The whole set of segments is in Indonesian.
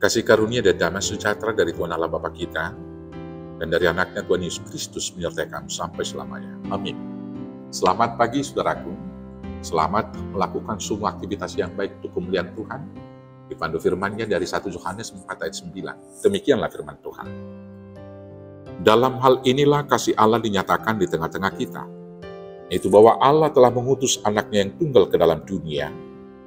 Kasih karunia dan damai sejahtera dari Tuhan Allah Bapa kita dan dari anaknya Tuhan Yesus Kristus menyertai kamu sampai selamanya. Amin. Selamat pagi saudaraku. Selamat melakukan semua aktivitas yang baik untuk kemuliaan Tuhan. Dipandu firman-Nya dari 1 Yohanes 4 ayat 9. Demikianlah firman Tuhan. Dalam hal inilah kasih Allah dinyatakan di tengah-tengah kita, yaitu bahwa Allah telah mengutus anaknya yang tunggal ke dalam dunia,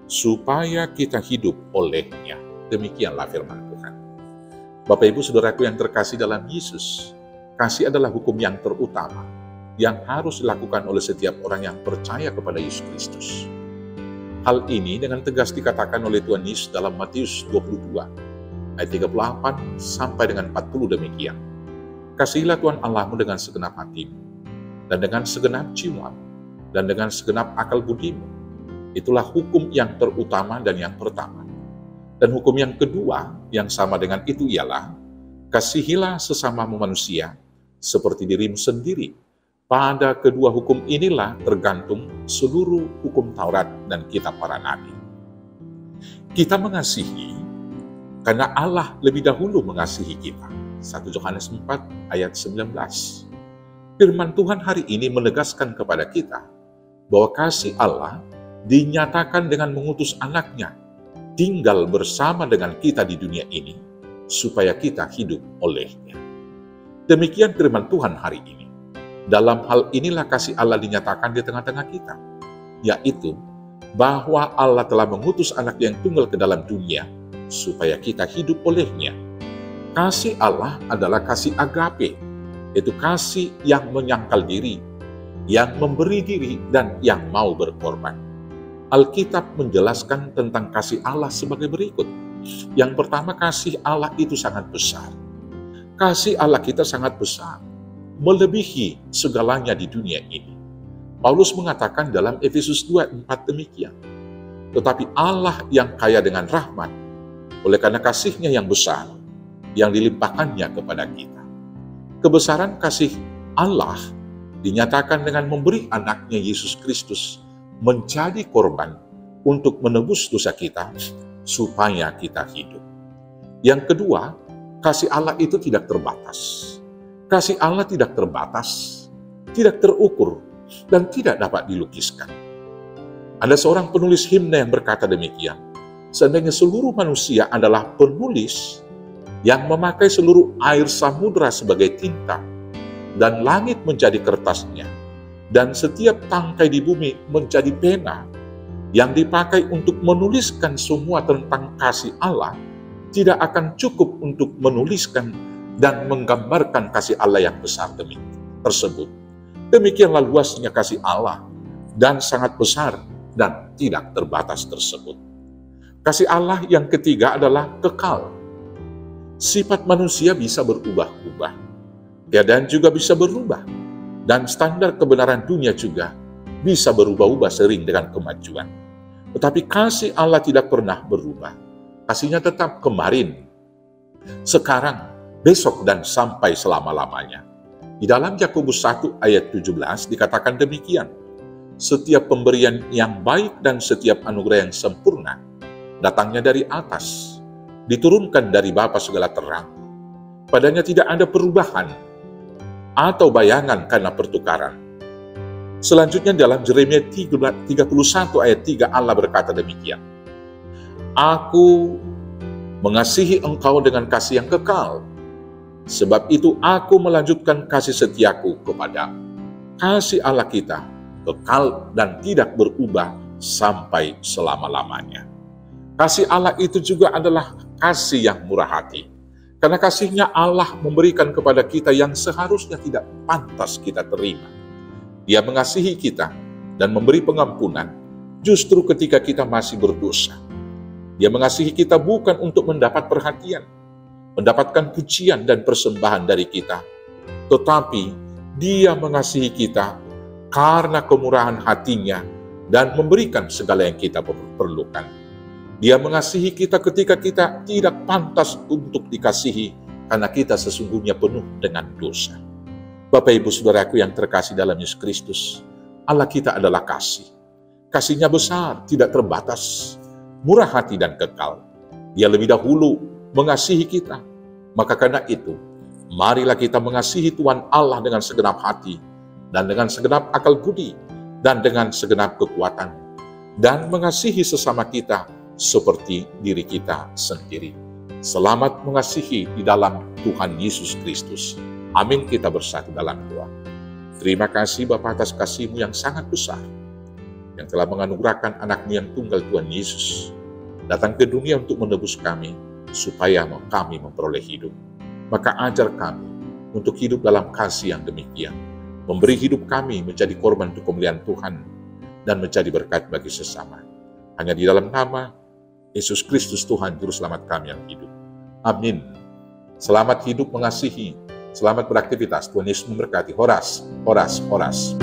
supaya kita hidup olehnya. Demikianlah firman Tuhan. Bapak Ibu Saudaraku yang terkasih dalam Yesus, kasih adalah hukum yang terutama, yang harus dilakukan oleh setiap orang yang percaya kepada Yesus Kristus. Hal ini dengan tegas dikatakan oleh Tuhan Yesus dalam Matius 22, ayat 38 sampai dengan 40 demikian. Kasihilah Tuhan Allahmu dengan segenap hatimu, dan dengan segenap jiwamu, dan dengan segenap akal budimu. Itulah hukum yang terutama dan yang pertama. Dan hukum yang kedua yang sama dengan itu ialah, kasihilah sesamamu manusia seperti dirimu sendiri. Pada kedua hukum inilah tergantung seluruh hukum Taurat dan kitab para nabi. Kita mengasihi karena Allah lebih dahulu mengasihi kita. 1 Yohanes 4 ayat 19. Firman Tuhan hari ini menegaskan kepada kita bahwa kasih Allah dinyatakan dengan mengutus anaknya tinggal bersama dengan kita di dunia ini supaya kita hidup olehnya. Demikian firman Tuhan hari ini. Dalam hal inilah kasih Allah dinyatakan di tengah-tengah kita, yaitu bahwa Allah telah mengutus anak yang tunggal ke dalam dunia supaya kita hidup olehnya. Kasih Allah adalah kasih agape, yaitu kasih yang menyangkal diri, yang memberi diri, dan yang mau berkorban. Alkitab menjelaskan tentang kasih Allah sebagai berikut. Yang pertama, kasih Allah itu sangat besar. Kasih Allah kita sangat besar, melebihi segalanya di dunia ini. Paulus mengatakan dalam Efesus 2:4 demikian. Tetapi Allah yang kaya dengan rahmat, oleh karena kasih-Nya yang besar, yang dilimpahkannya kepada kita. Kebesaran kasih Allah dinyatakan dengan memberi anaknya Yesus Kristus menjadi korban untuk menebus dosa kita, supaya kita hidup. Yang kedua, kasih Allah itu tidak terbatas. Kasih Allah tidak terbatas, tidak terukur, dan tidak dapat dilukiskan. Ada seorang penulis himne yang berkata demikian, seandainya seluruh manusia adalah penulis yang memakai seluruh air samudera sebagai tinta, dan langit menjadi kertasnya, dan setiap tangkai di bumi menjadi pena yang dipakai untuk menuliskan semua tentang kasih Allah, tidak akan cukup untuk menuliskan dan menggambarkan kasih Allah yang besar tersebut. Demikianlah luasnya kasih Allah dan sangat besar dan tidak terbatas tersebut. Kasih Allah yang ketiga adalah kekal. Sifat manusia bisa berubah-ubah, keadaan juga bisa berubah, dan standar kebenaran dunia juga bisa berubah-ubah sering dengan kemajuan. Tetapi kasih Allah tidak pernah berubah. Kasih-Nya tetap kemarin, sekarang, besok, dan sampai selama-lamanya. Di dalam Yakobus 1 ayat 17 dikatakan demikian, setiap pemberian yang baik dan setiap anugerah yang sempurna datangnya dari atas, diturunkan dari Bapa segala terang. Padanya tidak ada perubahan atau bayangan karena pertukaran. Selanjutnya dalam Yeremia 31 ayat 3 Allah berkata demikian, Aku mengasihi engkau dengan kasih yang kekal, sebab itu aku melanjutkan kasih setiaku kepadamu. Kasih Allah kita kekal dan tidak berubah sampai selama-lamanya. Kasih Allah itu juga adalah kasih yang murah hati. Karena kasih-Nya Allah memberikan kepada kita yang seharusnya tidak pantas kita terima. Dia mengasihi kita dan memberi pengampunan justru ketika kita masih berdosa. Dia mengasihi kita bukan untuk mendapat perhatian, mendapatkan pujian dan persembahan dari kita, tetapi Dia mengasihi kita karena kemurahan hati-Nya dan memberikan segala yang kita perlukan. Dia mengasihi kita ketika kita tidak pantas untuk dikasihi karena kita sesungguhnya penuh dengan dosa. Bapak Ibu Saudaraku yang terkasih dalam Yesus Kristus, Allah kita adalah kasih. Kasih-Nya besar, tidak terbatas, murah hati dan kekal. Dia lebih dahulu mengasihi kita. Maka karena itu, marilah kita mengasihi Tuhan Allah dengan segenap hati, dan dengan segenap akal budi, dan dengan segenap kekuatan, dan mengasihi sesama kita seperti diri kita sendiri. Selamat mengasihi di dalam Tuhan Yesus Kristus. Amin. Kita bersatu dalam doa. Terima kasih Bapa atas kasih-Mu yang sangat besar, yang telah menganugerahkan anak-Mu yang tunggal Tuhan Yesus, datang ke dunia untuk menebus kami, supaya kami memperoleh hidup. Maka ajar kami untuk hidup dalam kasih yang demikian, memberi hidup kami menjadi korban untuk kemuliaan Tuhan, dan menjadi berkat bagi sesama. Hanya di dalam nama Yesus Kristus Tuhan Juru Selamat kami yang hidup. Amin. Selamat hidup mengasihi, selamat beraktivitas. Tuhan Yesus memberkati. Horas, horas, horas.